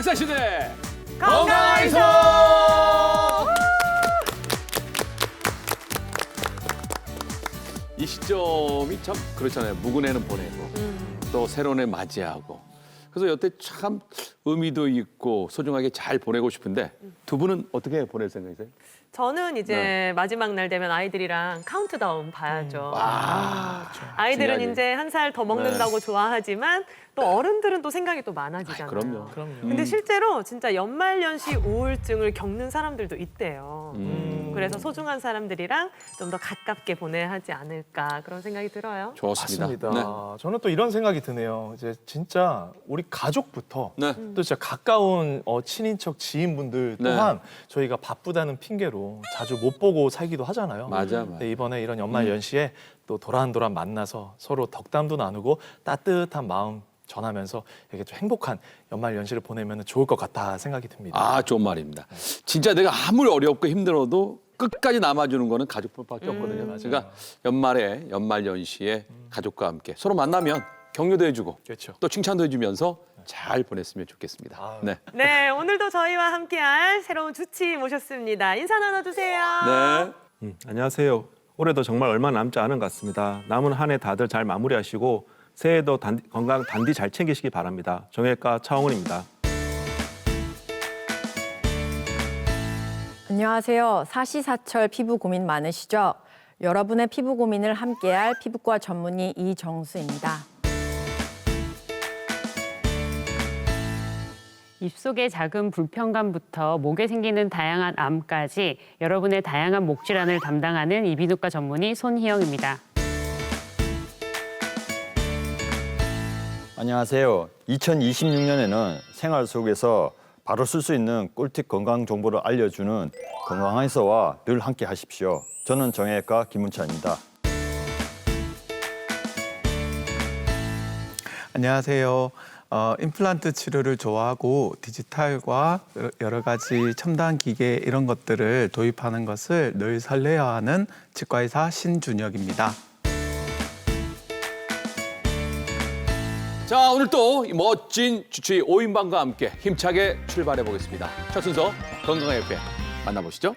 100살 건강하이소! 이 시점이 참 그렇잖아요. 묵은 애는 보내고 또 새로운 애 맞이하고. 그래서 여태 참 의미도 있고 소중하게 잘 보내고 싶은데 두 분은 어떻게 보낼 생각이세요? 저는 이제 네. 마지막 날 되면 아이들이랑 카운트다운 봐야죠. 아이들은 중요하지. 이제 한 살 더 먹는다고 좋아하지만 또 어른들은 또 생각이 또 많아지잖아요. 그럼요. 근데 실제로 진짜 연말연시 우울증을 겪는 사람들도 있대요. 그래서 소중한 사람들이랑 좀 더 가깝게 보내야 하지 않을까 그런 생각이 들어요. 좋습니다. 맞습니다. 네. 저는 또 이런 생각이 드네요. 이제 진짜 우리 가족부터 네. 또 진짜 가까운 친인척 지인분들 네. 또한 저희가 바쁘다는 핑계로 자주 못 보고 살기도 하잖아요. 맞아. 근데 이번에 이런 연말 연시에 또 도란도란 만나서 서로 덕담도 나누고 따뜻한 마음 전하면서 이렇게 좀 행복한 연말 연시를 보내면 좋을 것 같다 생각이 듭니다. 아, 좋은 말입니다. 진짜 내가 아무리 어렵고 힘들어도 끝까지 남아주는 거는 가족밖에 없거든요. 그러니까 연말에 연말 연시에 가족과 함께 서로 만나면 격려도 해주고 그렇죠. 또 칭찬도 해주면서 잘 보냈으면 좋겠습니다. 아유. 네. 네, 오늘도 저희와 함께할 새로운 주치 모셨습니다. 인사 나눠주세요. 네. 안녕하세요. 올해도 정말 얼마 남지 않은 것 같습니다. 남은 한 해 다들 잘 마무리하시고 새해도 건강 단디 잘 챙기시기 바랍니다. 정형외과 차홍은입니다. 안녕하세요. 사시사철 피부 고민 많으시죠? 여러분의 피부 고민을 함께할 피부과 전문의 이정수입니다. 입속의 작은 불편감부터 목에 생기는 다양한 암까지 여러분의 다양한 목 질환을 담당하는 이비인후과 전문의 손희영입니다. 안녕하세요. 2026년에는 생활 속에서 바로 쓸 수 있는 꿀팁 건강 정보를 알려주는 건강한의서와 늘 함께 하십시오. 저는 정형외과 김문찬입니다. 안녕하세요. 임플란트 치료를 좋아하고 디지털과 여러 가지 첨단 기계 이런 것들을 도입하는 것을 늘 설레어하는 치과의사 신준혁입니다. 자, 오늘 또 이 멋진 주치 5인방과 함께 힘차게 출발해 보겠습니다. 첫 순서 건강한 옆에 만나보시죠.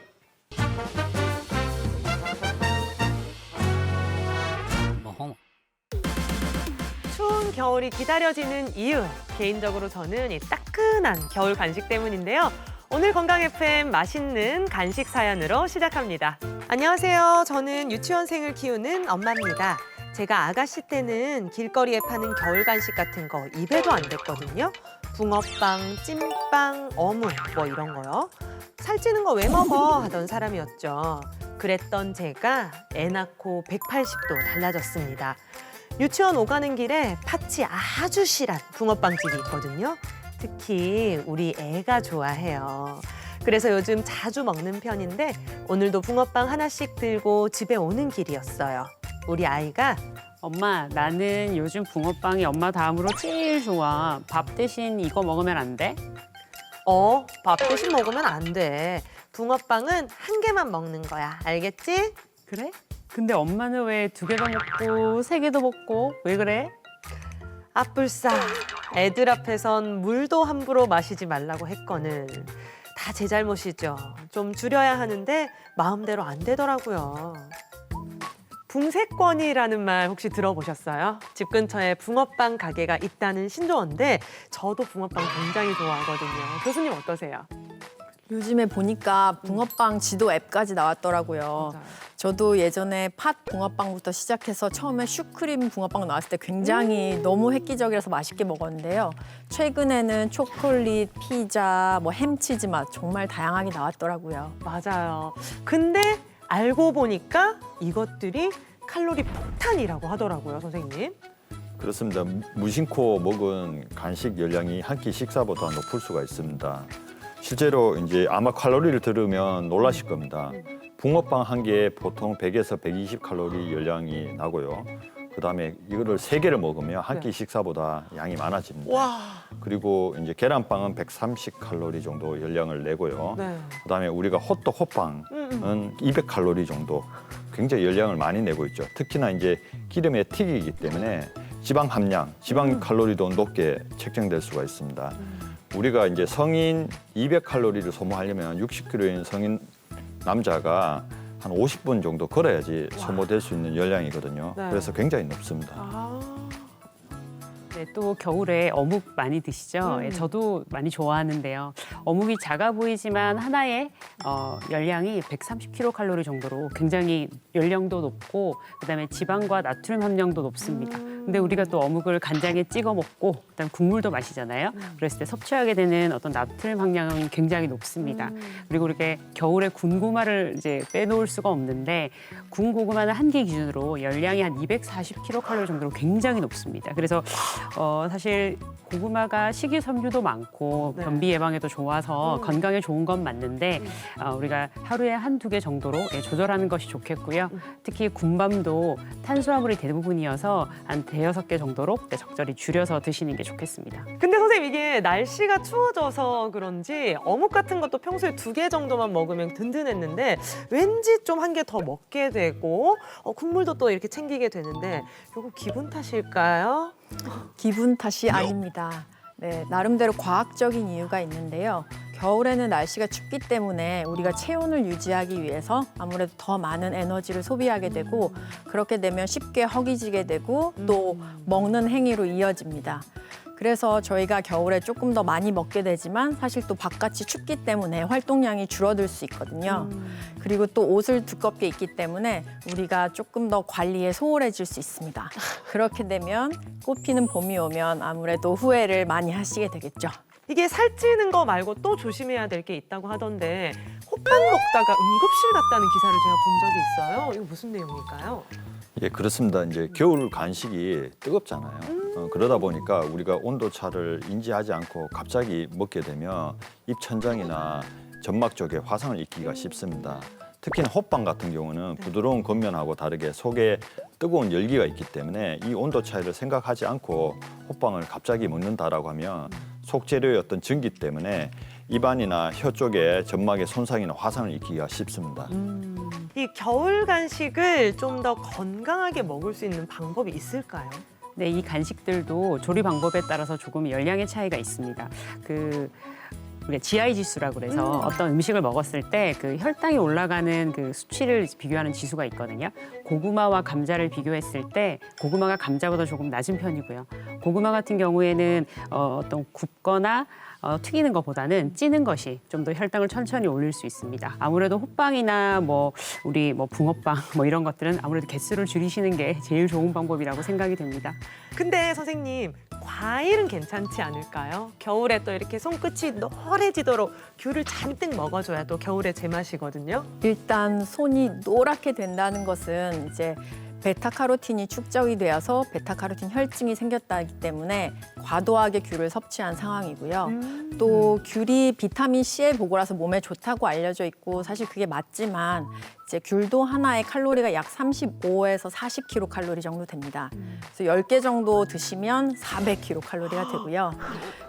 추운 겨울이 기다려지는 이유, 개인적으로 저는 이 따끈한 겨울 간식 때문인데요. 오늘 건강 FM 맛있는 간식 사연으로 시작합니다. 안녕하세요. 저는 유치원생을 키우는 엄마입니다. 제가 아가씨 때는 길거리에 파는 겨울 간식 같은 거 입에도 안 댔거든요. 붕어빵, 찐빵, 어묵 뭐 이런 거요. 살찌는 거 왜 먹어 하던 사람이었죠. 그랬던 제가 애 낳고 180도 달라졌습니다. 유치원 오가는 길에 팥이 아주 실한 붕어빵집이 있거든요. 특히 우리 애가 좋아해요. 그래서 요즘 자주 먹는 편인데 오늘도 붕어빵 하나씩 들고 집에 오는 길이었어요. 우리 아이가 엄마, 나는 요즘 붕어빵이 엄마 다음으로 제일 좋아. 밥 대신 이거 먹으면 안 돼? 밥 대신 먹으면 안 돼. 붕어빵은 한 개만 먹는 거야. 알겠지? 그래? 근데 엄마는 왜 2개도 먹고 3개도 먹고 왜 그래? 아뿔싸. 애들 앞에선 물도 함부로 마시지 말라고 했거늘. 다 제 잘못이죠. 좀 줄여야 하는데 마음대로 안 되더라고요. 붕세권이라는 말 혹시 들어보셨어요? 집 근처에 붕어빵 가게가 있다는 신조어인데 저도 붕어빵 굉장히 좋아하거든요. 교수님 어떠세요? 요즘에 보니까 붕어빵 지도 앱까지 나왔더라고요. 맞아요. 저도 예전에 팥 붕어빵부터 시작해서 처음에 슈크림 붕어빵 나왔을 때 굉장히 너무 획기적이라서 맛있게 먹었는데요. 최근에는 초콜릿, 피자, 뭐 햄치즈 맛 정말 다양하게 나왔더라고요. 맞아요. 근데 알고 보니까 이것들이 칼로리 폭탄이라고 하더라고요, 선생님. 그렇습니다. 무심코 먹은 간식 열량이 한 끼 식사보다 높을 수가 있습니다. 실제로 이제 아마 칼로리를 들으면 놀라실 겁니다. 붕어빵 한 개에 보통 100에서 120 칼로리 열량이 나고요. 그다음에 이거를 3개를 먹으면 한 끼 식사보다 양이 많아집니다. 그리고 이제 계란빵은 130 칼로리 정도 열량을 내고요. 네. 그다음에 우리가 호떡, 호빵은 200 칼로리 정도 굉장히 열량을 많이 내고 있죠. 특히나 이제 기름에 튀기기 때문에 지방 함량, 지방 칼로리도 높게 책정될 수가 있습니다. 우리가 이제 성인 200칼로리를 소모하려면 60kg인 성인 남자가 한 50분 정도 걸어야지 소모될 수 있는 열량이거든요. 네. 그래서 굉장히 높습니다. 아, 네, 또 겨울에 어묵 많이 드시죠? 예, 저도 많이 좋아하는데요. 어묵이 작아 보이지만 하나의 열량이 130kcal 정도로 굉장히 열량도 높고 그다음에 지방과 나트륨 함량도 높습니다. 근데 우리가 또 어묵을 간장에 찍어 먹고 그다음 국물도 마시잖아요. 그랬을 때 섭취하게 되는 어떤 나트륨 함량은 굉장히 높습니다. 그리고 이렇게 겨울에 군고구마를 이제 빼놓을 수가 없는데 군고구마는 한 개 기준으로 열량이 한 240kcal 정도로 굉장히 높습니다. 그래서 사실 고구마가 식이섬유도 많고 네. 변비 예방에도 좋아서 건강에 좋은 건 맞는데 우리가 하루에 한두 개 정도로 조절하는 것이 좋겠고요. 특히 군밤도 탄수화물이 대부분이어서 한 대여섯 개 정도로 적절히 줄여서 드시는 게 좋겠습니다. 근데 선생님 이게 날씨가 추워져서 그런지 어묵 같은 것도 평소에 2개 정도만 먹으면 든든했는데 왠지 좀 한 개 더 먹게 되고 국물도 또 이렇게 챙기게 되는데 이거 기분 탓일까요? 기분 탓이 아닙니다. 네, 나름대로 과학적인 이유가 있는데요. 겨울에는 날씨가 춥기 때문에 우리가 체온을 유지하기 위해서 아무래도 더 많은 에너지를 소비하게 되고 그렇게 되면 쉽게 허기지게 되고 또 먹는 행위로 이어집니다. 그래서 저희가 겨울에 조금 더 많이 먹게 되지만 사실 또 바깥이 춥기 때문에 활동량이 줄어들 수 있거든요. 그리고 또 옷을 두껍게 입기 때문에 우리가 조금 더 관리에 소홀해질 수 있습니다. 그렇게 되면 꽃피는 봄이 오면 아무래도 후회를 많이 하시게 되겠죠. 이게 살찌는 거 말고 또 조심해야 될 게 있다고 하던데 호빵 먹다가 응급실 갔다는 기사를 제가 본 적이 있어요. 이거 무슨 내용일까요? 예, 그렇습니다. 이제 겨울 간식이 뜨겁잖아요. 그러다 보니까 우리가 온도 차를 인지하지 않고 갑자기 먹게 되면 입천장이나 점막 쪽에 화상을 입기가 쉽습니다. 특히나 호빵 같은 경우는 부드러운 겉면하고 다르게 속에 뜨거운 열기가 있기 때문에 이 온도 차이를 생각하지 않고 호빵을 갑자기 먹는다라고 하면 속재료의 어떤 전기 때문에 입안이나 혀 쪽에 점막에 손상이나 화상을 입기가 쉽습니다. 이 겨울 간식을 좀 더 건강하게 먹을 수 있는 방법이 있을까요? 네, 이 간식들도 조리 방법에 따라서 조금 열량의 차이가 있습니다. 우리가 GI 지수라고 그래서 어떤 음식을 먹었을 때 그 혈당이 올라가는 그 수치를 비교하는 지수가 있거든요. 고구마와 감자를 비교했을 때 고구마가 감자보다 조금 낮은 편이고요. 고구마 같은 경우에는 어떤 굽거나 튀기는 것보다는 찌는 것이 좀 더 혈당을 천천히 올릴 수 있습니다. 아무래도 호빵이나 우리 붕어빵 이런 것들은 아무래도 개수를 줄이시는 게 제일 좋은 방법이라고 생각이 됩니다. 근데 선생님 과일은 괜찮지 않을까요? 겨울에 또 이렇게 손끝이 노래지도록 귤을 잔뜩 먹어줘야 또 겨울의 제맛이거든요. 일단 손이 노랗게 된다는 것은 이제 베타카로틴이 축적이 되어서 베타카로틴 혈증이 생겼다기 때문에 과도하게 귤을 섭취한 상황이고요. 또 귤이 비타민 C의 보고라서 몸에 좋다고 알려져 있고 사실 그게 맞지만 이제 귤도 하나의 칼로리가 약 35에서 40kcal 정도 됩니다. 그래서 10개 정도 드시면 400kcal가 되고요.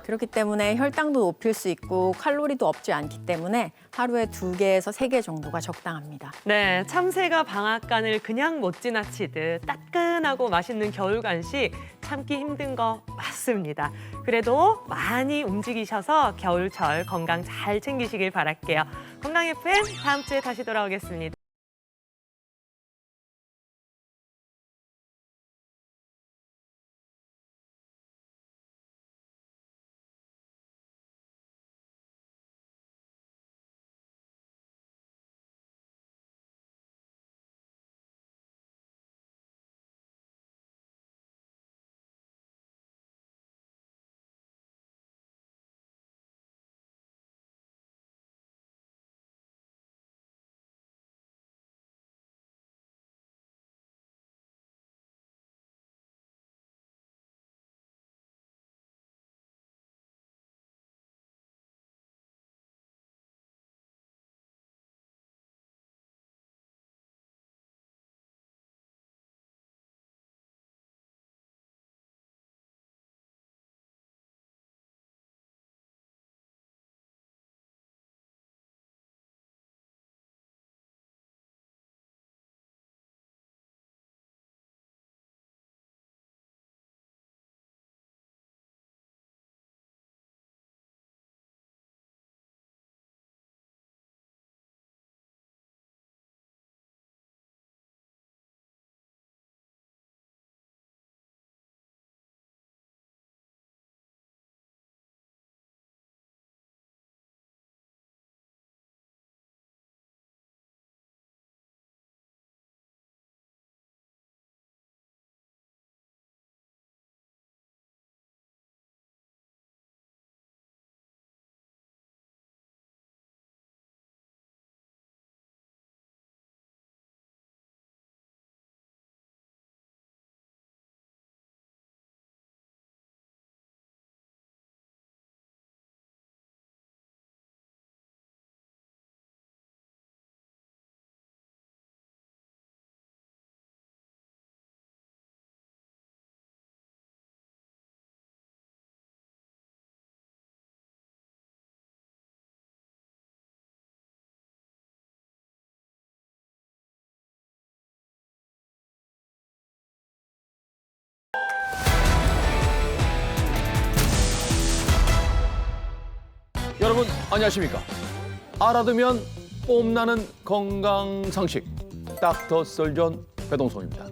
그렇기 때문에 혈당도 높일 수 있고 칼로리도 없지 않기 때문에 하루에 2개에서 3개 정도가 적당합니다. 네, 참새가 방앗간을 그냥 못 지나치듯 따끈하고 맛있는 겨울 간식 참기 힘든 거 맞습니다. 그래도 많이 움직이셔서 겨울철 건강 잘 챙기시길 바랄게요. 건강 FM 다음 주에 다시 돌아오겠습니다. 여러분 안녕하십니까? 알아두면 뽐나는 건강 상식 닥터 설전 배동성입니다.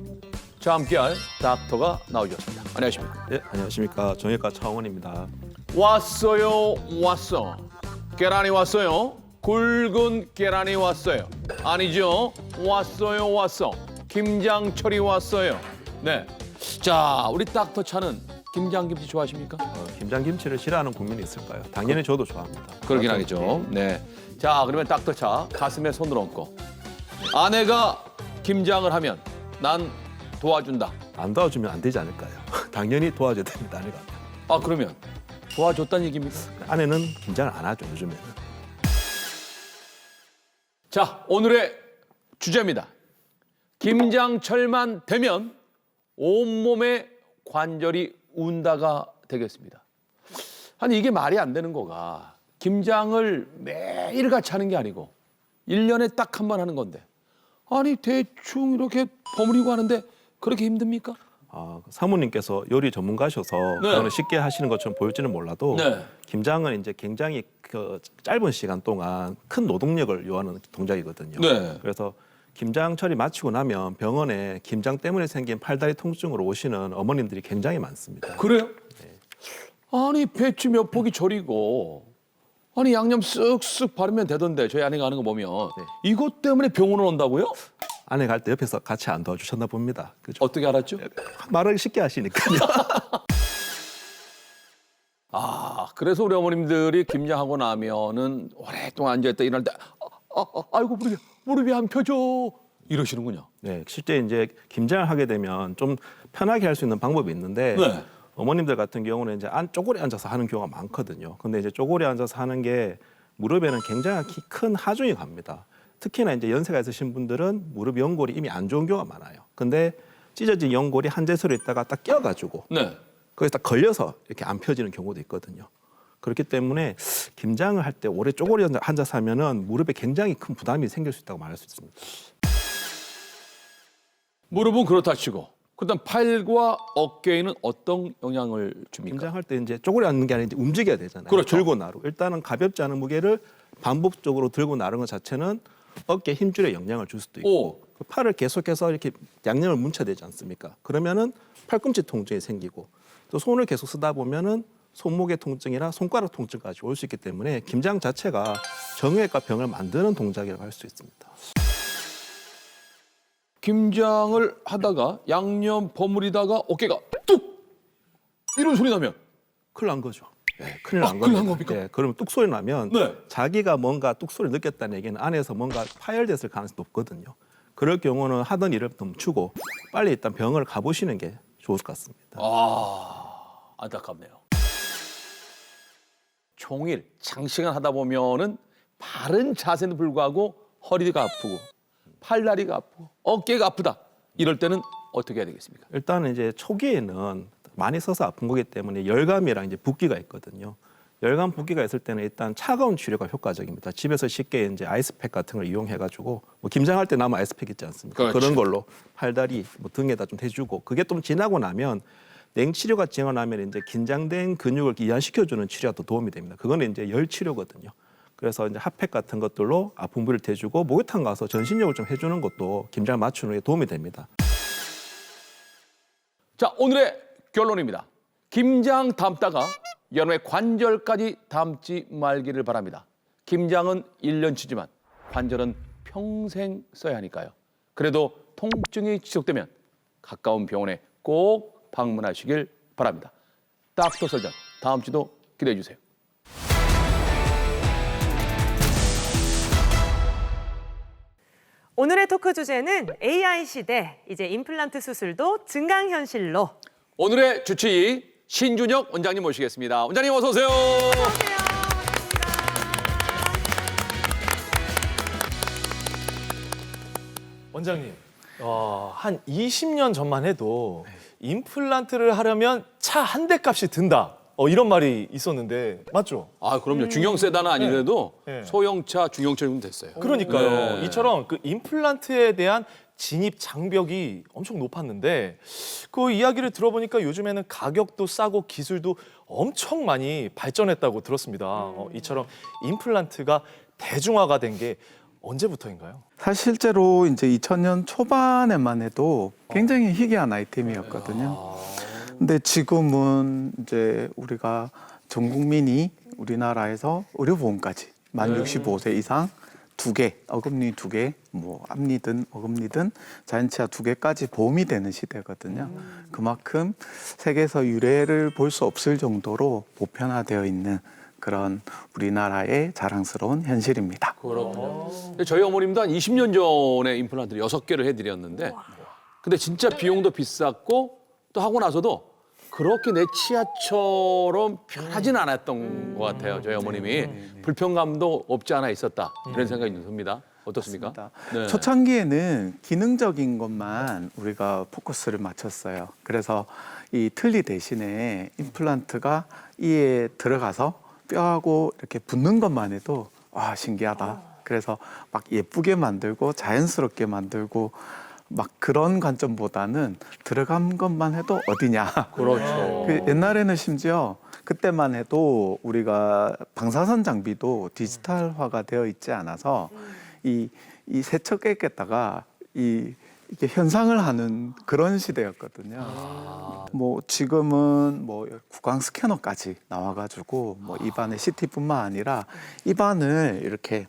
자, 함께할 닥터가 나오셨습니다. 안녕하십니까? 네, 안녕하십니까. 정형외과 차원입니다. 왔어요, 왔어. 계란이 왔어요. 굵은 계란이 왔어요. 아니죠? 왔어요, 왔어. 김장철이 왔어요. 네. 자, 우리 닥터 차는 김장김치 좋아하십니까? 김장김치를 싫어하는 국민이 있을까요? 당연히 저도 좋아합니다. 그러긴 하겠죠. 네. 자, 그러면 닥터차 가슴에 손을 얹고 아내가 김장을 하면 난 도와준다. 안 도와주면 안 되지 않을까요? 당연히 도와줘야 됩니다. 아내가. 아, 그러면 도와줬다는 얘기입니까? 아내는 김장을 안 하죠, 요즘에는. 자, 오늘의 주제입니다. 김장철만 되면 온몸의 관절이 운다가 되겠습니다. 아니, 이게 말이 안 되는 거가 김장을 매일같이 하는 게 아니고 1년에 딱 한 번 하는 건데 아니 대충 이렇게 버무리고 하는데 그렇게 힘듭니까? 사모님께서 요리 전문가셔서 네. 저는 쉽게 하시는 것처럼 보일지는 몰라도 네. 김장은 이제 굉장히 그 짧은 시간 동안 큰 노동력을 요하는 동작이거든요. 네. 그래서 김장철이 마치고 나면 병원에 김장 때문에 생긴 팔다리 통증으로 오시는 어머님들이 굉장히 많습니다. 그래요? 아니 배추 몇 포기 절이고 아니 양념 쓱쓱 바르면 되던데 저희 아내가 하는 거 보면 네. 이것 때문에 병원을 온다고요? 아내 갈 때 옆에서 같이 안 도와주셨나 봅니다. 그죠? 어떻게 알았죠? 말을 쉽게 하시니까요. 아, 그래서 우리 어머님들이 김장하고 나면은 오랫동안 앉아있다 일어날 때 아이고 무릎이 안 펴져 이러시는군요. 네, 실제 이제 김장을 하게 되면 좀 편하게 할 수 있는 방법이 있는데 네. 어머님들 같은 경우는 이제 쪼그려 앉아서 하는 경우가 많거든요. 근데 이제 쪼그려 앉아서 하는 게 무릎에는 굉장히 큰 하중이 갑니다. 특히나 이제 연세가 있으신 분들은 무릎 연골이 이미 안 좋은 경우가 많아요. 근데 찢어진 연골이 한 제서로 있다가 딱 껴가지고 네. 거기서 딱 걸려서 이렇게 안 펴지는 경우도 있거든요. 그렇기 때문에 김장을 할 때 오래 쪼그려 앉아서 하면은 무릎에 굉장히 큰 부담이 생길 수 있다고 말할 수 있습니다. 무릎은 그렇다 치고 그다음 팔과 어깨에는 어떤 영향을 줍니까? 김장할 때 이제 쪼그려 앉는 게 아니라 이제 움직여야 되잖아요. 그렇죠. 들고 나르고. 일단은 가볍지 않은 무게를 반복적으로 들고 나르는 것 자체는 어깨 힘줄에 영향을 줄 수도 있고 그 팔을 계속해서 이렇게 양념을 뭉쳐야 되지 않습니까? 그러면은 팔꿈치 통증이 생기고 또 손을 계속 쓰다 보면은 손목의 통증이나 손가락 통증까지 올 수 있기 때문에 김장 자체가 정형외과 병을 만드는 동작이라고 할 수 있습니다. 김장을 하다가 양념 버무리다가 어깨가 뚝 이런 소리 나면 큰일 난 거죠. 네, 큰일 난 큰일 난 겁니다. 겁니까? 네, 그러면 뚝 소리 나면 네. 자기가 뭔가 뚝 소리 느꼈다는 얘기는 안에서 뭔가 파열됐을 가능성이 높거든요. 그럴 경우는 하던 일을 멈추고 빨리 일단 병원을 가보시는 게 좋을 것 같습니다. 안타깝네요. 종일 장시간 하다 보면은 바른 자세는 불구하고 허리가 아프고 팔다리가 아프고 어깨가 아프다. 이럴 때는 어떻게 해야 되겠습니까? 일단은 이제 초기에는 많이 써서 아픈 거기 때문에 열감이랑 이제 붓기가 있거든요. 열감 붓기가 있을 때는 일단 차가운 치료가 효과적입니다. 집에서 쉽게 이제 아이스팩 같은 걸 이용해가지고 뭐 김장할 때 남은 아이스팩 있지 않습니까? 그렇죠. 그런 걸로 팔다리, 뭐 등에다 좀 대주고 그게 좀 지나고 나면 냉치료가 지나면 이제 긴장된 근육을 이완시켜주는 치료가 더 도움이 됩니다. 그거는 이제 열 치료거든요. 그래서 이제 핫팩 같은 것들로 아픈 부위를 대주고 목욕탕 가서 전신욕을 좀 해주는 것도 김장 맞추는 데 도움이 됩니다. 자, 오늘의 결론입니다. 김장 담다가 여러분의 관절까지 담지 말기를 바랍니다. 김장은 1년치지만 관절은 평생 써야 하니까요. 그래도 통증이 지속되면 가까운 병원에 꼭 방문하시길 바랍니다. 닥터 설전 다음 주도 기대해 주세요. 오늘의 토크 주제는 AI 시대, 이제 임플란트 수술도 증강현실로. 오늘의 주치의 신준혁 원장님 모시겠습니다. 원장님 어서 오세요. 원장님, 한 20년 전만 해도 임플란트를 하려면 차 한 대 값이 든다. 이런 말이 있었는데 맞죠? 아, 그럼요. 중형 세단은 아니더라도 네. 소형차, 중형차 정도 됐어요. 그러니까요. 네. 이처럼 그 임플란트에 대한 진입 장벽이 엄청 높았는데 그 이야기를 들어보니까 요즘에는 가격도 싸고 기술도 엄청 많이 발전했다고 들었습니다. 이처럼 임플란트가 대중화가 된 게 언제부터인가요? 사실 실제로 이제 2000년 초반에만 해도 굉장히 희귀한 아이템이었거든요. 근데 지금은 이제 우리가 전 국민이 우리나라에서 의료보험까지 만 65세 이상 2개, 어금니 2개, 뭐 앞니든 어금니든 자연치아 2개까지 보험이 되는 시대거든요. 그만큼 세계에서 유례를 볼 수 없을 정도로 보편화되어 있는 그런 우리나라의 자랑스러운 현실입니다. 그렇군요. 근데 저희 어머님도 한 20년 전에 임플란트를 6개를 해드렸는데 근데 진짜 비용도 비쌌고 또 하고 나서도 그렇게 내 치아처럼 편하진 않았던 것 같아요. 저희 어머님이 불편감도 없지 않아 있었다 이런 생각이 듭니다. 어떻습니까? 네. 초창기에는 기능적인 것만 우리가 포커스를 맞췄어요. 그래서 이 틀니 대신에 임플란트가 이에 들어가서 뼈하고 이렇게 붙는 것만 해도 와 신기하다. 그래서 막 예쁘게 만들고 자연스럽게 만들고 막 그런 관점보다는 들어간 것만 해도 어디냐. 그렇죠. 그 옛날에는 심지어 그때만 해도 우리가 방사선 장비도 디지털화가 되어 있지 않아서 이 세척 깼다가 이게 현상을 하는 그런 시대였거든요. 뭐 지금은 뭐 구강 스캐너까지 나와가지고 뭐 입안의 CT뿐만 아니라 입안을 이렇게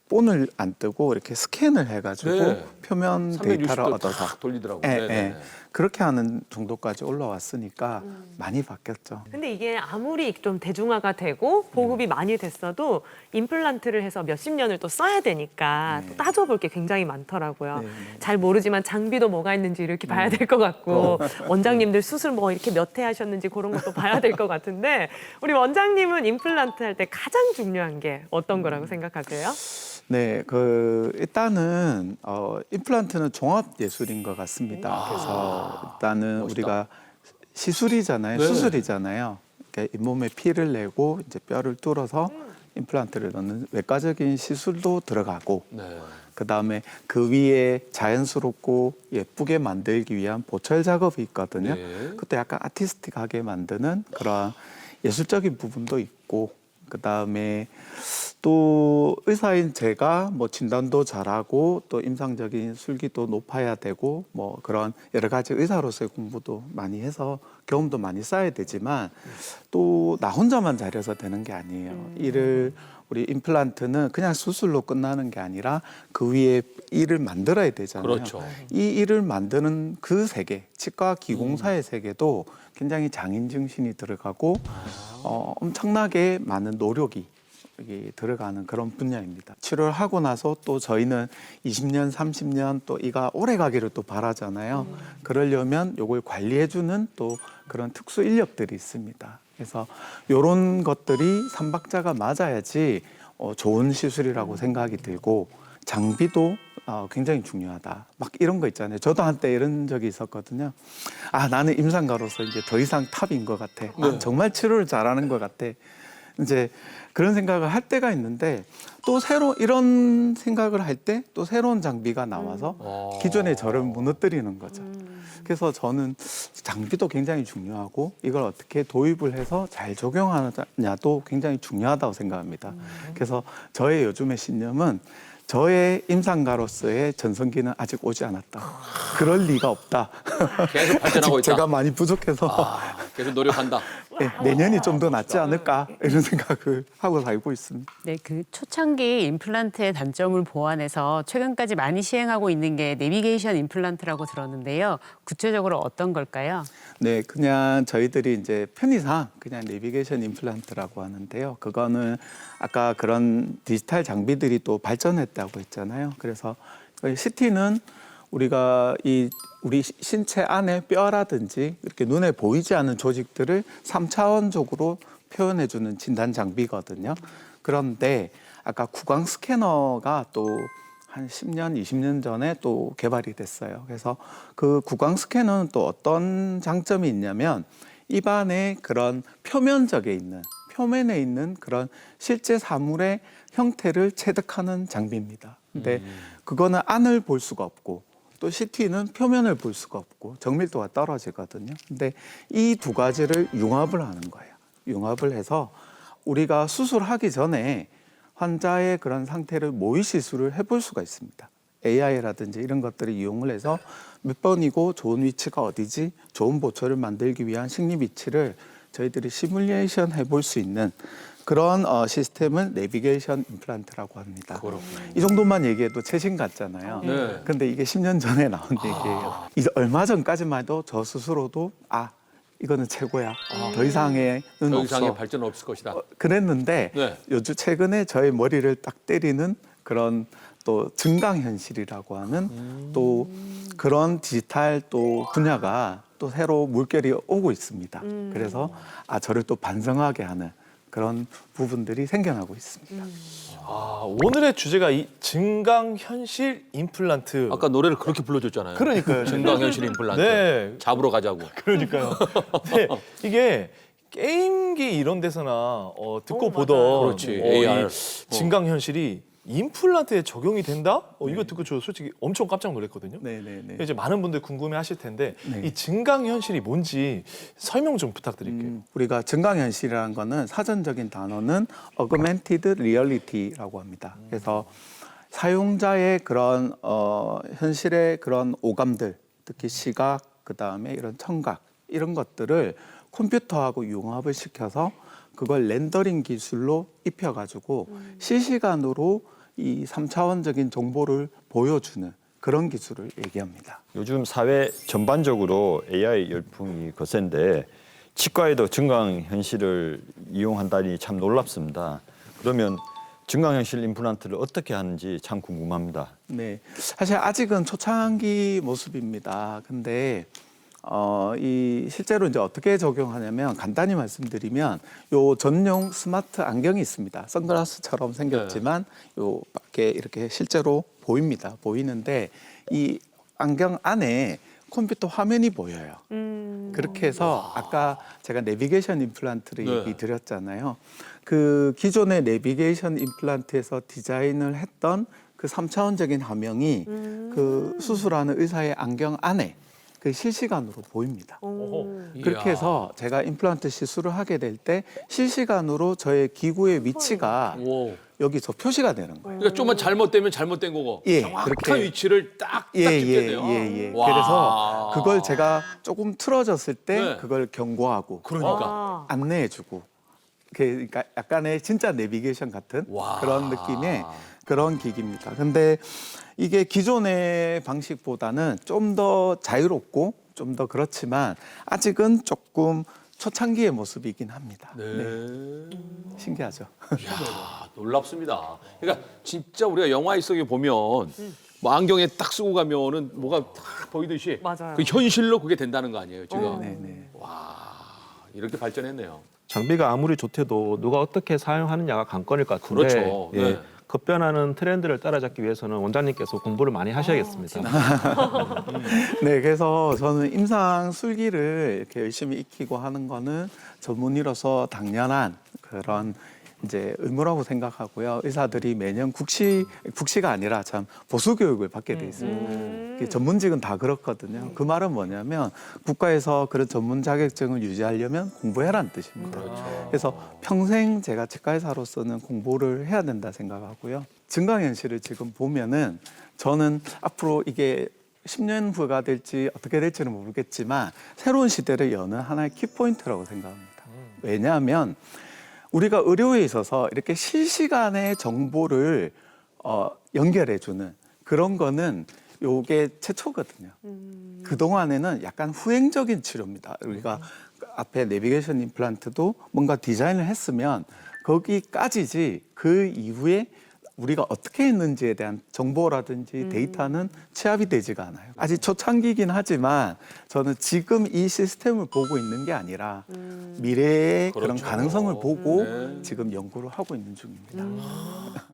본을 안 뜨고 이렇게 스캔을 해가지고 네. 표면 데이터를 360도 얻어서 탁 돌리더라고요. 예, 네네네. 예. 그렇게 하는 정도까지 올라왔으니까 많이 바뀌었죠. 근데 이게 아무리 좀 대중화가 되고 보급이 많이 됐어도 임플란트를 해서 몇십 년을 또 써야 되니까 또 따져볼 게 굉장히 많더라고요. 네, 네. 잘 모르지만 장비도 뭐가 있는지 이렇게 봐야 될 것 같고 원장님들 수술 뭐 이렇게 몇 회 하셨는지 그런 것도 봐야 될 것 같은데 우리 원장님은 임플란트 할 때 가장 중요한 게 어떤 거라고 생각하세요? 네, 일단은 임플란트는 종합 예술인 것 같습니다. 그래서 일단은 멋있다. 우리가 시술이잖아요, 네. 수술이잖아요. 그러니까 잇몸에 피를 내고 이제 뼈를 뚫어서 임플란트를 넣는 외과적인 시술도 들어가고, 네. 그 다음에 그 위에 자연스럽고 예쁘게 만들기 위한 보철 작업이 있거든요. 네. 그것도 약간 아티스틱하게 만드는 그런 예술적인 부분도 있고, 그 다음에 또 의사인 제가 뭐 진단도 잘하고 또 임상적인 술기도 높아야 되고 뭐 그런 여러 가지 의사로서의 공부도 많이 해서 경험도 많이 쌓아야 되지만 또 나 혼자만 잘해서 되는 게 아니에요. 우리 임플란트는 그냥 수술로 끝나는 게 아니라 그 위에 일을 만들어야 되잖아요. 그렇죠. 이 일을 만드는 그 세계, 치과 기공사의 세계도 굉장히 장인 정신이 들어가고 엄청나게 많은 노력이 여기 들어가는 그런 분야입니다. 치료를 하고 나서 또 저희는 20년, 30년 또 이가 오래 가기를 또 바라잖아요. 그러려면 요걸 관리해주는 또 그런 특수 인력들이 있습니다. 그래서 이런 것들이 삼박자가 맞아야지 좋은 시술이라고 생각이 들고 장비도 굉장히 중요하다. 막 이런 거 있잖아요. 저도 한때 이런 적이 있었거든요. 아, 나는 임상가로서 이제 더 이상 탑인 것 같아. 아, 정말 치료를 잘하는 것 같아. 이제 그런 생각을 할 때가 있는데 또 이런 생각을 할 때 또 새로운 장비가 나와서 기존의 저를 무너뜨리는 거죠. 그래서 저는 장비도 굉장히 중요하고 이걸 어떻게 도입을 해서 잘 적용하느냐도 굉장히 중요하다고 생각합니다. 그래서 저의 요즘의 신념은 저의 임상가로서의 전성기는 아직 오지 않았다. 그럴 리가 없다. 계속 발전하고 아직 있다. 제가 많이 부족해서 계속 노력한다. 네, 내년이 좀 더 낫지 않을까 이런 생각을 하고 살고 있습니다. 네, 그 초창기 임플란트의 단점을 보완해서 최근까지 많이 시행하고 있는 게 내비게이션 임플란트라고 들었는데요. 구체적으로 어떤 걸까요? 네, 그냥 저희들이 이제 편의상 그냥 내비게이션 임플란트라고 하는데요. 그거는 아까 그런 디지털 장비들이 또 발전했다고 했잖아요. 그래서 CT는 우리가 우리 신체 안에 뼈라든지 이렇게 눈에 보이지 않는 조직들을 3차원적으로 표현해주는 진단 장비거든요. 그런데 아까 구강 스캐너가 또 한 10년, 20년 전에 또 개발이 됐어요. 그래서 그 구강 스캐너는 또 어떤 장점이 있냐면 입안에 그런 표면에 있는 그런 실제 사물의 형태를 체득하는 장비입니다. 근데 그거는 안을 볼 수가 없고 또 CT는 표면을 볼 수가 없고 정밀도가 떨어지거든요. 근데 이 두 가지를 융합을 하는 거예요. 융합을 해서 우리가 수술하기 전에 환자의 그런 상태를 모의 시술을 해볼 수가 있습니다. AI라든지 이런 것들을 이용을 해서 몇 번이고 좋은 위치가 어디지, 좋은 보초를 만들기 위한 식립 위치를 저희들이 시뮬레이션 해볼 수 있는 그런 시스템을 내비게이션 임플란트라고 합니다. 이 정도만 얘기해도 최신 같잖아요. 네. 근데 이게 10년 전에 나온 얘기예요. 이제 얼마 전까지만 해도 저 스스로도 이거는 최고야. 더 이상의 더 없어. 이상의 발전은 없을 것이다. 그랬는데 네. 요즘 최근에 저의 머리를 딱 때리는 그런 또 증강현실이라고 하는 또 그런 디지털 또 분야가 또 새로 물결이 오고 있습니다. 그래서 저를 또 반성하게 하는 그런 부분들이 생겨나고 있습니다. 오늘의 주제가 이 증강현실 임플란트. 아까 노래를 그렇게 불러줬잖아요. 그러니까요. 증강현실 임플란트. 네. 잡으러 가자고. 그러니까요. 네, 이게 게임기 이런 데서나 듣고 맞아요. 보던 그렇지, AR. 이 증강현실이 임플란트에 적용이 된다? 이거 듣고 저 솔직히 엄청 깜짝 놀랐거든요. 네네네. 이제 많은 분들 궁금해하실 텐데 네. 이 증강현실이 뭔지 설명 좀 부탁드릴게요. 우리가 증강현실이라는 거는 사전적인 단어는 Augmented Reality라고 합니다. 그래서 사용자의 그런 현실의 그런 오감들, 특히 시각, 그 다음에 이런 청각 이런 것들을 컴퓨터하고 융합을 시켜서 그걸 렌더링 기술로 입혀가지고 실시간으로 이 3차원적인 정보를 보여주는 그런 기술을 얘기합니다. 요즘 사회 전반적으로 AI 열풍이 거센데 치과에도 증강현실을 이용한다니 참 놀랍습니다. 그러면 증강현실 임플란트를 어떻게 하는지 참 궁금합니다. 네, 사실 아직은 초창기 모습입니다. 근데 이 실제로 이제 어떻게 적용하냐면 간단히 말씀드리면 요 전용 스마트 안경이 있습니다. 선글라스처럼 생겼지만 요 밖에 이렇게 실제로 보입니다. 보이는데 이 안경 안에 컴퓨터 화면이 보여요. 그렇게 해서 아까 제가 내비게이션 임플란트를 네. 얘기 드렸잖아요. 그 기존의 내비게이션 임플란트에서 디자인을 했던 그 3차원적인 화면이 그 수술하는 의사의 안경 안에 그 실시간으로 보입니다. 그렇게 해서 제가 임플란트 시술을 하게 될 때 실시간으로 저의 기구의 위치가 오. 여기서 표시가 되는 거예요. 그러니까 좀만 잘못되면 잘못된 거고 예, 정확한 그렇게. 위치를 딱 찍겠네요. 와. 그래서 그걸 제가 조금 틀어졌을 때 네. 그걸 경고하고 그러니까 안내해주고 그러니까 약간의 진짜 내비게이션 같은 와. 그런 느낌의 그런 기기입니다. 근데 이게 기존의 방식보다는 좀 더 자유롭고 좀 더 그렇지만 아직은 조금 초창기의 모습이긴 합니다. 네. 신기하죠. 이야, 놀랍습니다. 그러니까 진짜 우리가 영화 속에 보면 뭐 안경에 딱 쓰고 가면은 뭐가 딱 보이듯이 맞아요. 그 현실로 그게 된다는 거 아니에요, 지금. 네네. 이렇게 발전했네요. 장비가 아무리 좋대도 누가 어떻게 사용하느냐가 관건일 것 같은데 그렇죠. 네. 급변하는 트렌드를 따라잡기 위해서는 원장님께서 공부를 많이 하셔야겠습니다. 네, 그래서 저는 임상 술기를 이렇게 열심히 익히고 하는 거는 전문의로서 당연한 그런 이제 의무라고 생각하고요. 의사들이 매년 국시가 아니라 참 보수 교육을 받게 돼 있습니다. 이게 전문직은 다 그렇거든요. 그 말은 뭐냐면 국가에서 그런 전문 자격증을 유지하려면 공부해라는 뜻입니다. 그래서 평생 제가 치과의사로서는 공부를 해야 된다 생각하고요. 증강현실을 지금 보면은 저는 앞으로 이게 10년 후가 될지 어떻게 될지는 모르겠지만 새로운 시대를 여는 하나의 키포인트라고 생각합니다. 왜냐하면 우리가 의료에 있어서 이렇게 실시간의 정보를 연결해주는 그런 거는 요게 최초거든요. 그동안에는 약간 후행적인 치료입니다. 우리가 앞에 내비게이션 임플란트도 뭔가 디자인을 했으면 거기까지지 그 이후에 우리가 어떻게 했는지에 대한 정보라든지 데이터는 취합이 되지가 않아요. 아직 초창기이긴 하지만 저는 지금 이 시스템을 보고 있는 게 아니라 미래의 그런 그렇죠. 가능성을 보고 네. 지금 연구를 하고 있는 중입니다.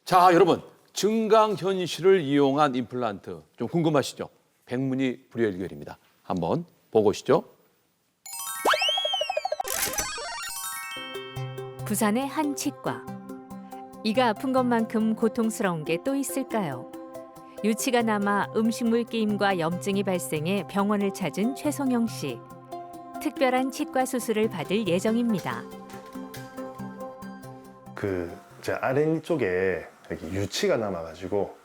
자, 여러분. 증강현실을 이용한 임플란트 좀 궁금하시죠? 백문이 불여일견입니다. 한번 보고 오시죠. 부산의 한 치과. 이가 아픈 것만큼 고통스러운 게 또 있을까요? 유치가 남아 음식물 끼임과 염증이 발생해 병원을 찾은 최송영 씨. 특별한 치과 수술을 받을 예정입니다. 제 아랫쪽에 이렇게 유치가 남아가지고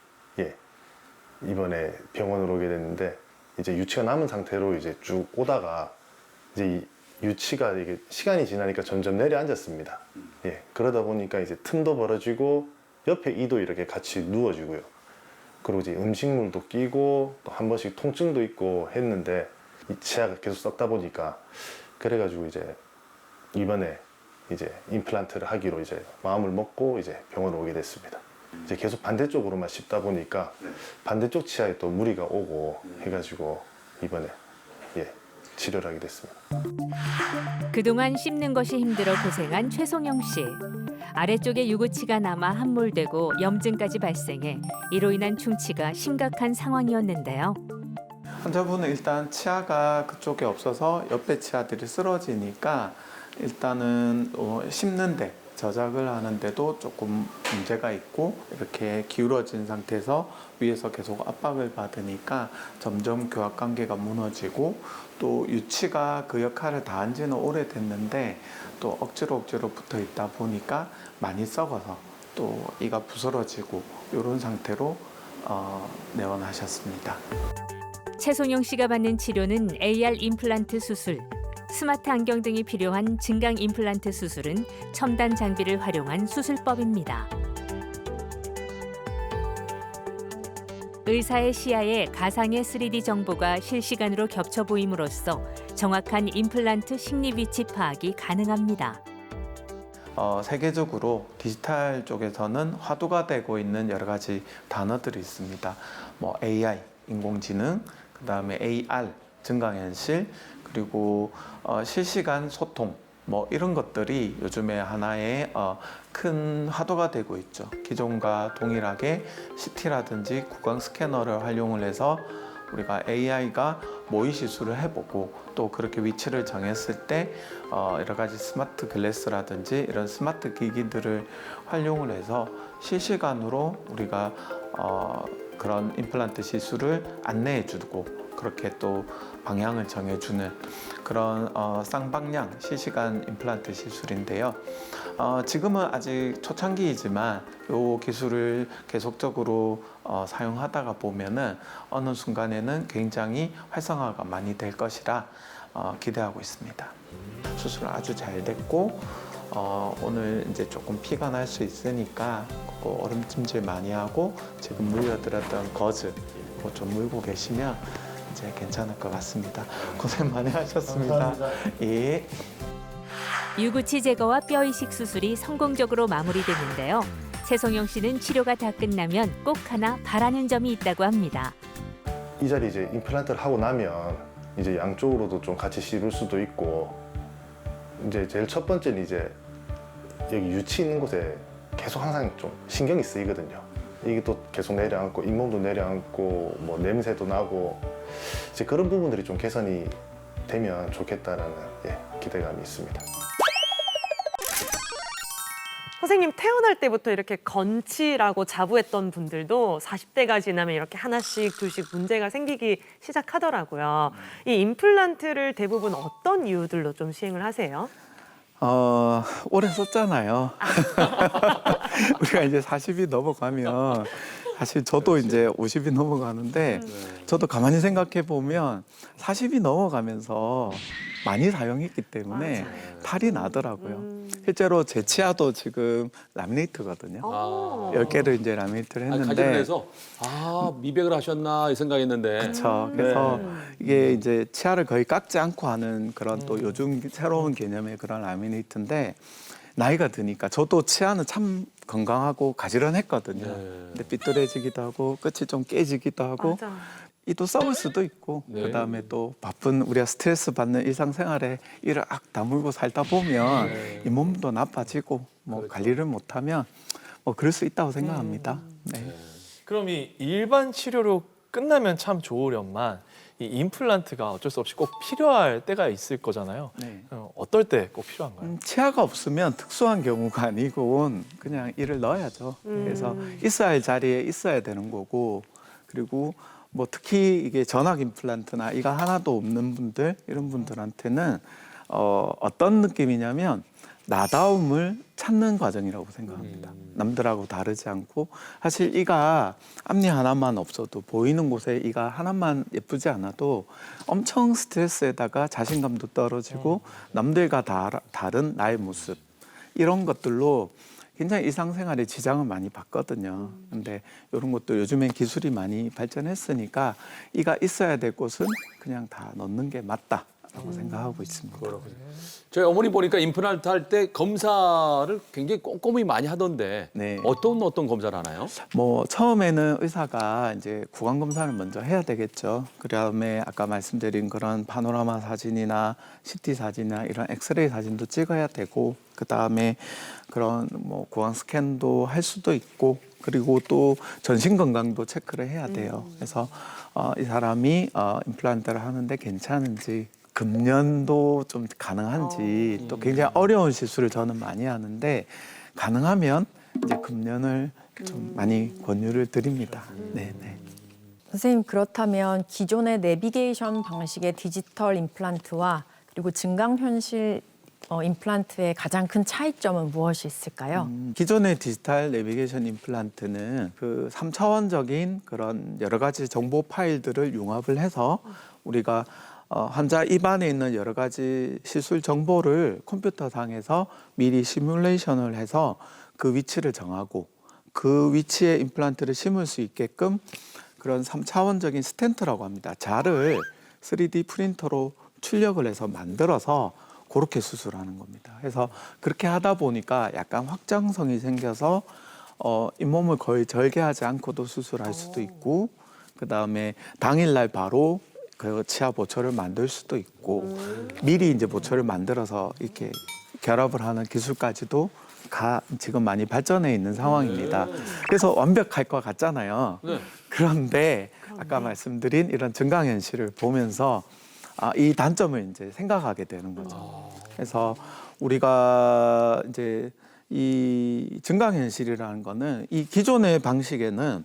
이번에 병원으로 오게 됐는데 이제 유치가 남은 상태로 이제 쭉 오다가 이제 이 유치가 이게 시간이 지나니까 점점 내려앉았습니다. 그러다 보니까 이제 틈도 벌어지고 옆에 이도 이렇게 같이 누워지고요. 그리고 이제 음식물도 끼고 또 한 번씩 통증도 있고 했는데 이 치아가 계속 썩다 보니까 그래가지고 이제 이번에 이제 임플란트를 하기로 이제 마음을 먹고 이제 병원에 오게 됐습니다. 이제 계속 반대쪽으로만 씹다 보니까 반대쪽 치아에 또 무리가 오고 해가지고 이번에 치료를 하게 됐습니다. 그동안 씹는 것이 힘들어 고생한 최송영 씨. 아래쪽에 유구치가 남아 함몰되고 염증까지 발생해 이로 인한 충치가 심각한 상황이었는데요. 환자분은 일단 치아가 그쪽에 없어서 옆에 치아들이 쓰러지니까 일단은 씹는데 저작을 하는데도 조금 문제가 있고 이렇게 기울어진 상태에서 위에서 계속 압박을 받으니까 점점 교합관계가 무너지고 또 유치가 그 역할을 다한 지는 오래됐는데 또 억지로 붙어 있다 보니까 많이 썩어서 또 이가 부스러지고 이런 상태로 내원하셨습니다. 최송영 씨가 받는 치료는 AR 임플란트 수술. 스마트 안경 등이 필요한 증강 임플란트 수술은 첨단 장비를 활용한 수술법입니다. 의사의 시야에 가상의 3D 정보가 실시간으로 겹쳐 보임으로써 정확한 임플란트 식립 위치 파악이 가능합니다. 세계적으로 디지털 쪽에서는 화두가 되고 있는 여러 가지 단어들이 있습니다. 뭐 AI, 인공지능, 그다음에 AR, 증강현실, 그리고 실시간 소통, 뭐 이런 것들이 요즘에 하나의 큰 화두가 되고 있죠. 기존과 동일하게 CT라든지 구강 스캐너를 활용을 해서 우리가 AI가 모의 시술을 해보고 또 그렇게 위치를 정했을 때 여러 가지 스마트 글래스라든지 이런 스마트 기기들을 활용을 해서 실시간으로 우리가 그런 임플란트 시술을 안내해주고 그렇게 또 방향을 정해주는 그런 쌍방향 실시간 임플란트 시술인데요. 지금은 아직 초창기이지만 이 기술을 계속적으로 사용하다가 보면은 어느 순간에는 굉장히 활성화가 많이 될 것이라 기대하고 있습니다. 수술 아주 잘 됐고 오늘 이제 조금 피가 날 수 있으니까 그거 얼음찜질 많이 하고 지금 물려드렸던 거즈 그거 좀 물고 계시면 이제 괜찮을 것 같습니다. 고생 많이 하셨습니다. 감사합니다. 예. 유구치 제거와 뼈 이식 수술이 성공적으로 마무리됐는데요. 최송영 씨는 치료가 다 끝나면 꼭 하나 바라는 점이 있다고 합니다. 이 자리 이제 임플란트를 하고 나면 이제 양쪽으로도 좀 같이 씹을 수도 있고 이제 제일 첫 번째는 이제 여기 유치 있는 곳에 계속 항상 좀 신경이 쓰이거든요. 이게 또 계속 내려앉고 잇몸도 내려앉고 뭐 냄새도 나고 이제 그런 부분들이 좀 개선이 되면 좋겠다라는 기대감이 있습니다. 선생님 태어날 때부터 이렇게 건치라고 자부했던 분들도 40대가 지나면 이렇게 하나씩 둘씩 문제가 생기기 시작하더라고요. 이 임플란트를 대부분 어떤 이유들로 좀 시행을 하세요? 오래 썼잖아요. 우리가 이제 40이 넘어가면 사실 저도 이제 50이 넘어가는데 저도 가만히 생각해 보면 40이 넘어가면서 많이 사용했기 때문에 탈이 나더라고요. 실제로 제 치아도 지금 라미네이트거든요. 10개를 이제 라미네이트를 했는데 가지를 해서 미백을 하셨나 이 생각했는데. 그렇죠. 그래서 이게 이제 치아를 거의 깎지 않고 하는 그런 또 요즘 새로운 개념의 그런 라미네이트인데 나이가 드니까 저도 치아는 참 건강하고 가지런했거든요. 근데 삐뚤어지기도 하고 끝이 좀 깨지기도 하고 맞아. 이도 썩을 수도 있고 그다음에 또 바쁜 우리가 스트레스 받는 일상생활에 이를 다물고 살다 보면 이 몸도 나빠지고 뭐 관리를 못하면 뭐 그럴 수 있다고 생각합니다. 네. 그럼 이 일반 치료로 끝나면 참 좋으련만 이 임플란트가 어쩔 수 없이 꼭 필요할 때가 있을 거잖아요. 네. 어떨 때 꼭 필요한가요? 치아가 없으면 특수한 경우가 아니고 그냥 이를 넣어야죠. 그래서 있어야 할 자리에 있어야 되는 거고 그리고 뭐 특히 이게 전악 임플란트나 이가 하나도 없는 분들 이런 분들한테는 어떤 느낌이냐면 나다움을 찾는 과정이라고 생각합니다. 남들하고 다르지 않고 사실 이가 앞니 하나만 없어도 보이는 곳에 이가 하나만 예쁘지 않아도 엄청 스트레스에다가 자신감도 떨어지고 남들과 다른 나의 모습 이런 것들로 굉장히 일상생활에 지장을 많이 받거든요. 근데 이런 것도 요즘엔 기술이 많이 발전했으니까 이가 있어야 될 곳은 그냥 다 넣는 게 맞다라고 생각하고 있습니다. 저희 어머니 보니까 임플란트 할 때 검사를 굉장히 꼼꼼히 많이 하던데 네. 어떤 검사를 하나요? 뭐 처음에는 의사가 이제 구강 검사를 먼저 해야 되겠죠. 그다음에 아까 말씀드린 그런 파노라마 사진이나 CT 사진이나 이런 엑스레이 사진도 찍어야 되고 그다음에 그런 뭐 구강 스캔도 할 수도 있고 그리고 또 전신 건강도 체크를 해야 돼요. 그래서 이 사람이 임플란트를 하는데 괜찮은지 금년도 좀 가능한지 또 굉장히 어려운 시술을 저는 많이 하는데 가능하면 이제 금년을 좀 많이 권유를 드립니다. 네네. 선생님 그렇다면 기존의 내비게이션 방식의 디지털 임플란트와 그리고 증강현실 임플란트의 가장 큰 차이점은 무엇이 있을까요? 기존의 디지털 내비게이션 임플란트는 그 3차원적인 그런 여러 가지 정보 파일들을 융합을 해서 우리가 환자 입안에 있는 여러 가지 시술 정보를 컴퓨터상에서 미리 시뮬레이션을 해서 그 위치를 정하고 그 위치에 임플란트를 심을 수 있게끔 그런 3차원적인 스텐트라고 합니다. 자를 3D 프린터로 출력을 해서 만들어서 그렇게 수술하는 겁니다. 그래서 그렇게 하다 보니까 약간 확장성이 생겨서 잇몸을 거의 절개하지 않고도 수술할 수도 있고 그다음에 당일날 바로 그 치아 보초를 만들 수도 있고 미리 이제 보초를 만들어서 이렇게 결합을 하는 기술까지도 지금 많이 발전해 있는 상황입니다. 그래서 완벽할 것 같잖아요. 그런데 아까 말씀드린 이런 증강현실을 보면서 이 단점을 이제 생각하게 되는 거죠. 그래서 우리가 이제 이 증강현실이라는 거는 이 기존의 방식에는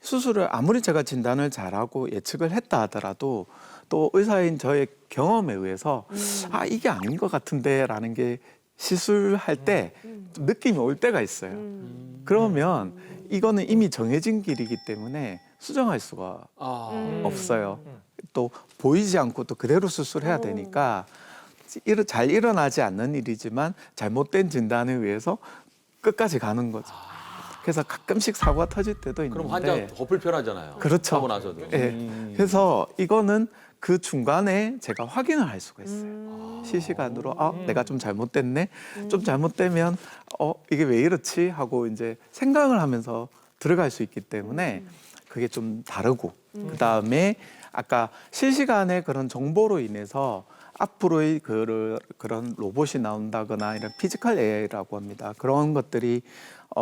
수술을 아무리 제가 진단을 잘하고 예측을 했다 하더라도 또 의사인 저의 경험에 의해서 이게 아닌 것 같은데라는 게 시술할 때 느낌이 올 때가 있어요. 그러면 이거는 이미 정해진 길이기 때문에 수정할 수가 없어요. 또 보이지 않고 또 그대로 수술해야 되니까 잘 일어나지 않는 일이지만 잘못된 진단에 의해서 끝까지 가는 거죠. 그래서 가끔씩 사고가 터질 때도 있는데 그럼 환자 더 불편하잖아요. 그렇죠. 하고 나서도. 예. 그래서 이거는 그 중간에 제가 확인을 할 수가 있어요. 실시간으로 내가 좀 잘못됐네. 좀 잘못되면 이게 왜 이렇지 하고 이제 생각을 하면서 들어갈 수 있기 때문에 그게 좀 다르고 그다음에 아까 실시간의 그런 정보로 인해서 앞으로의 그런 로봇이 나온다거나 이런 피지컬 AI라고 합니다. 그런 것들이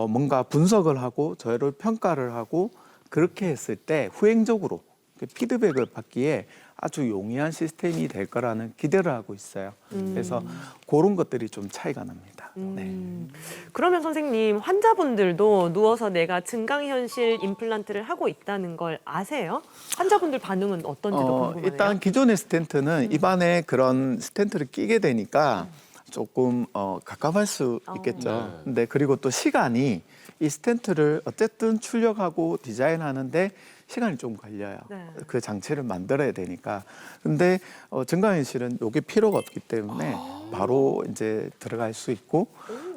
뭔가 분석을 하고 저를 평가를 하고 그렇게 했을 때 후행적으로 피드백을 받기에 아주 용이한 시스템이 될 거라는 기대를 하고 있어요. 그래서 그런 것들이 좀 차이가 납니다. 네. 그러면 선생님 환자분들도 누워서 내가 증강현실 임플란트를 하고 있다는 걸 아세요? 환자분들 반응은 어떤지도 궁금하네요. 일단 기존의 스텐트는 입안에 그런 스텐트를 끼게 되니까 조금 갑갑할 수 있겠죠. 근데 그리고 또 시간이 이 스텐트를 어쨌든 출력하고 디자인하는데 시간이 좀 걸려요. 그 장치를 만들어야 되니까. 근데 증강현실은 이게 필요가 없기 때문에 바로 이제 들어갈 수 있고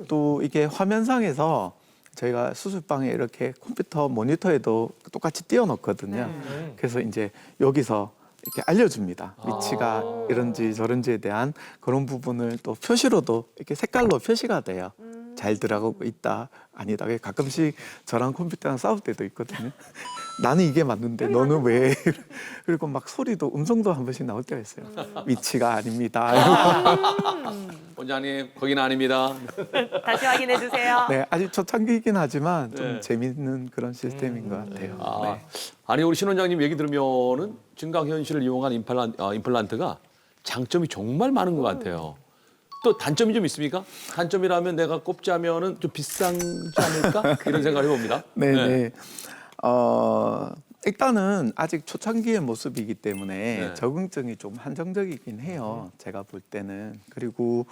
또 이게 화면상에서 저희가 수술방에 이렇게 컴퓨터 모니터에도 똑같이 띄워놓거든요. 그래서 이제 여기서 이렇게 알려줍니다. 위치가 이런지 저런지에 대한 그런 부분을 또 표시로도 이렇게 색깔로 표시가 돼요. 잘 들어가고 있다, 아니다. 가끔씩 저랑 컴퓨터랑 싸울 때도 있거든요. 나는 이게 맞는데 너는 왜? 그리고 막 소리도 음성도 한 번씩 나올 때가 있어요. 위치가 아닙니다. 원장님 거기는 아닙니다. 다시 확인해 주세요. 네, 아직 초창기이긴 하지만 좀 재밌는 그런 시스템인 것 같아요. 네. 아니 우리 신 원장님 얘기 들으면은 증강현실을 이용한 임플란트가 장점이 정말 많은 것 같아요. 또 단점이 좀 있습니까? 단점이라면 내가 꼽자면은 좀 비싸지 않을까 이런 생각을 해봅니다. 네네. 일단은 아직 초창기의 모습이기 때문에 네. 적응증이 좀 한정적이긴 해요. 제가 볼 때는. 그리고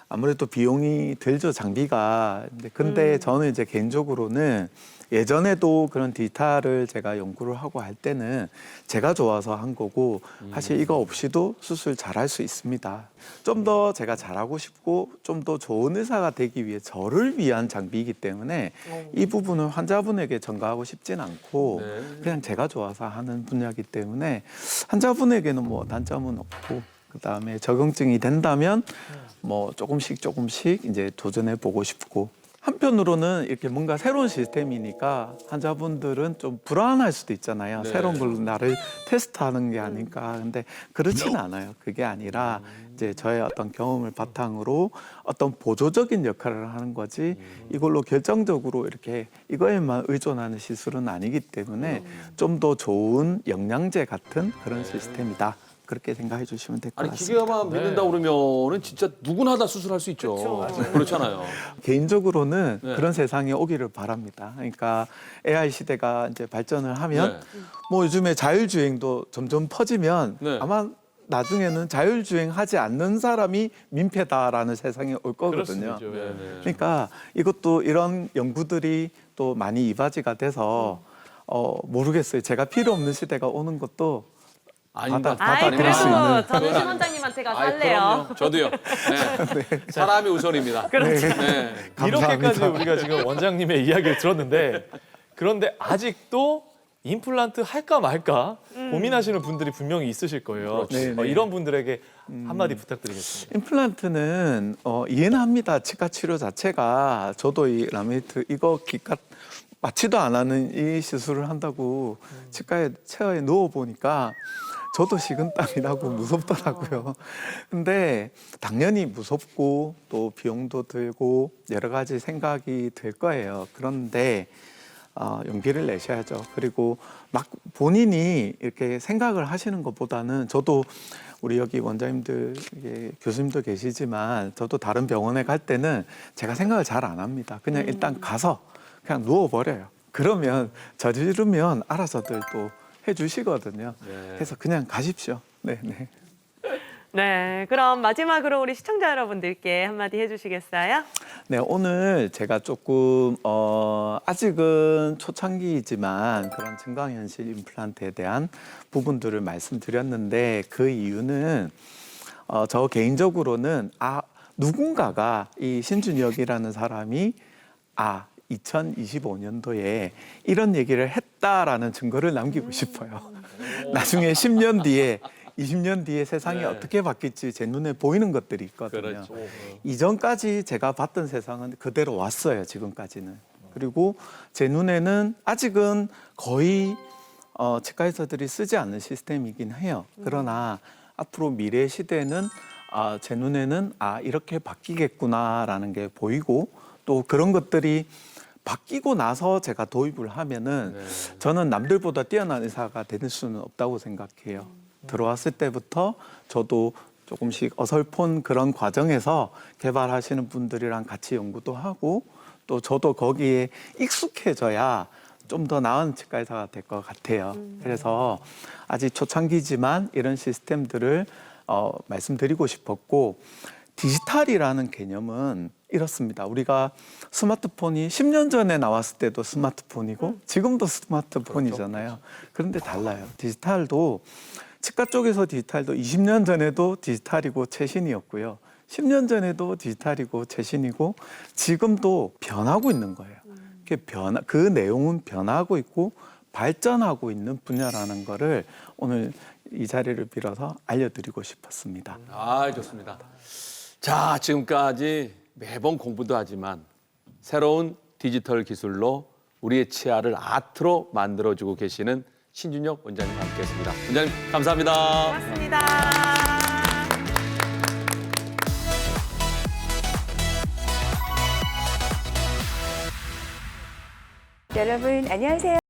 아무래도 비용이 들죠, 장비가. 근데 저는 이제 개인적으로는 예전에도 그런 디지털을 제가 연구를 하고 할 때는 제가 좋아서 한 거고 사실 이거 없이도 수술 잘할 수 있습니다. 좀 더 제가 잘하고 싶고 좀 더 좋은 의사가 되기 위해 저를 위한 장비이기 때문에 이 부분을 환자분에게 전가하고 싶진 않고 네. 그냥 제가 좋아서 하는 분야이기 때문에 환자분에게는 뭐 단점은 없고 그다음에 적응증이 된다면 뭐 조금씩 이제 도전해 보고 싶고 한편으로는 이렇게 뭔가 새로운 시스템이니까 환자분들은 좀 불안할 수도 있잖아요. 네. 새로운 걸 나를 테스트하는 게 아닐까. 근데 그렇지는 않아요. 그게 아니라 이제 저의 어떤 경험을 바탕으로 어떤 보조적인 역할을 하는 거지 이걸로 결정적으로 이렇게 이거에만 의존하는 시술은 아니기 때문에 좀 더 좋은 영양제 같은 그런 시스템이다. 그렇게 생각해 주시면 될 것 아니 같습니다. 기계만 믿는다 그러면은 진짜 누구나 다 수술할 수 있죠. 그렇잖아요. 개인적으로는 네. 그런 세상이 오기를 바랍니다. 그러니까 AI 시대가 이제 발전을 하면 네. 뭐 요즘에 자율주행도 점점 퍼지면 네. 아마 나중에는 자율주행 하지 않는 사람이 민폐다라는 세상이 올 거거든요. 네, 네. 그러니까 이것도 이런 연구들이 또 많이 이바지가 돼서 모르겠어요. 제가 필요 없는 시대가 오는 것도 아닙니다. 아이, 받아들일 수 있는. 그래도 저는 신 원장님한테 가서 할래요. 그럼요. 저도요. 네. 사람이 우선입니다. 그렇죠. 네. 이렇게까지 우리가 지금 원장님의 이야기를 들었는데 그런데 아직도 임플란트 할까 말까 고민하시는 분들이 분명히 있으실 거예요. 네, 네. 이런 분들에게 한마디 부탁드리겠습니다. 임플란트는 이해는 합니다. 치과 치료 자체가 저도 이 라메이트 이거 기가 맞지도 안 하는 이 시술을 한다고 치과에 체어에 누워 보니까 저도 식은땀이 나고 무섭더라고요. 근데 당연히 무섭고 또 비용도 들고 여러 가지 생각이 들 거예요. 그런데 용기를 내셔야죠. 그리고 막 본인이 이렇게 생각을 하시는 것보다는 저도 우리 여기 원장님들 교수님도 계시지만 저도 다른 병원에 갈 때는 제가 생각을 잘 안 합니다. 그냥 일단 가서 그냥 누워버려요. 그러면 저지르면 알아서들 또 해주시거든요. 네. 그래서 그냥 가십시오. 네, 네. 네, 그럼 마지막으로 우리 시청자 여러분들께 한마디 해주시겠어요? 네, 오늘 제가 조금 아직은 초창기이지만 그런 증강현실 임플란트에 대한 부분들을 말씀드렸는데 그 이유는 저 개인적으로는 누군가가 이 신준혁이라는 사람이 2025년도에 이런 얘기를 했다라는 증거를 남기고 싶어요. 나중에 10년 뒤에 20년 뒤에 세상이 네. 어떻게 바뀔지 제 눈에 보이는 것들이 있거든요. 그렇죠. 이전까지 제가 봤던 세상은 그대로 왔어요. 지금까지는. 그리고 제 눈에는 아직은 거의 치과 의사들이 쓰지 않는 시스템이긴 해요. 그러나 앞으로 미래 시대는 제 눈에는 이렇게 바뀌겠구나라는 게 보이고 또 그런 것들이 바뀌고 나서 제가 도입을 하면은 저는 남들보다 뛰어난 의사가 될 수는 없다고 생각해요. 들어왔을 때부터 저도 조금씩 어설픈 그런 과정에서 개발하시는 분들이랑 같이 연구도 하고 또 저도 거기에 익숙해져야 좀 더 나은 치과 의사가 될 것 같아요. 그래서 아직 초창기지만 이런 시스템들을 말씀드리고 싶었고 디지털이라는 개념은 이렇습니다. 우리가 스마트폰이 10년 전에 나왔을 때도 스마트폰이고 지금도 스마트폰이잖아요. 그런데 달라요. 디지털도 치과 쪽에서 디지털도 20년 전에도 디지털이고 최신이었고요. 10년 전에도 디지털이고 최신이고 지금도 변하고 있는 거예요. 그 내용은 변하고 있고 발전하고 있는 분야라는 거를 오늘 이 자리를 빌어서 알려드리고 싶었습니다. 좋습니다. 자, 지금까지 매번 공부도 하지만 새로운 디지털 기술로 우리의 치아를 아트로 만들어주고 계시는 신준혁 원장님과 함께했습니다. 원장님 감사합니다. 고맙습니다. 여러분 안녕하세요.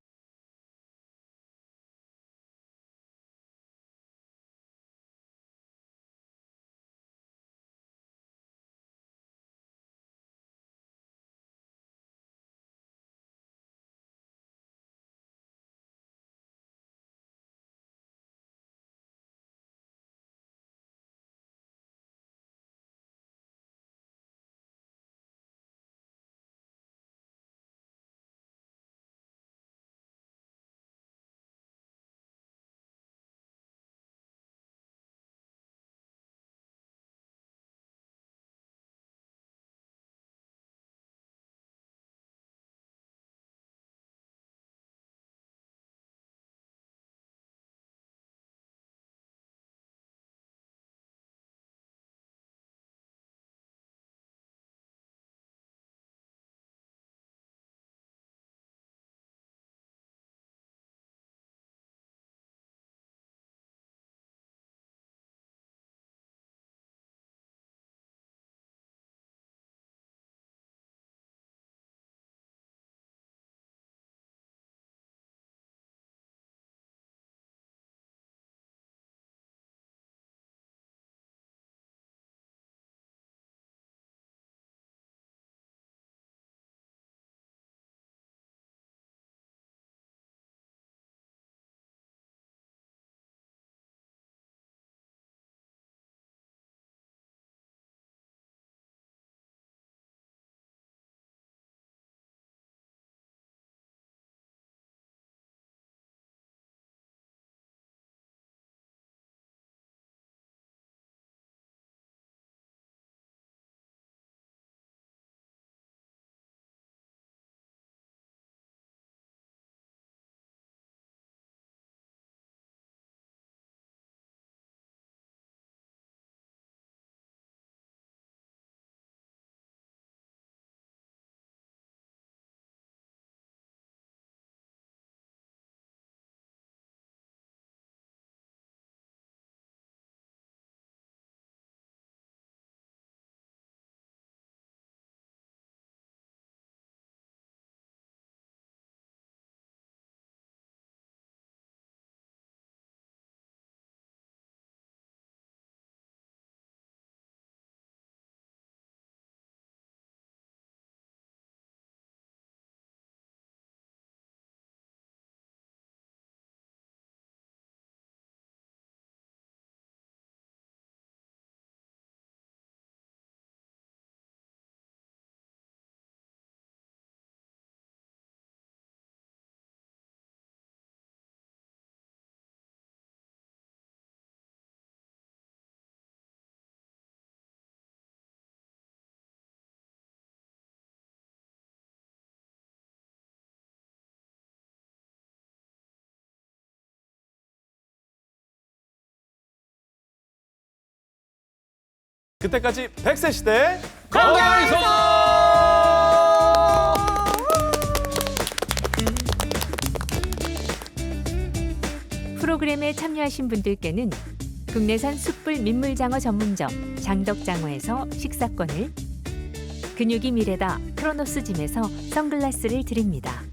그때까지 100세 시대 건강에서 프로그램에 참여하신 분들께는 국내산 숯불 민물장어 전문점 장덕장어에서 식사권을, 근육이 미래다 크로노스짐에서 선글라스를 드립니다.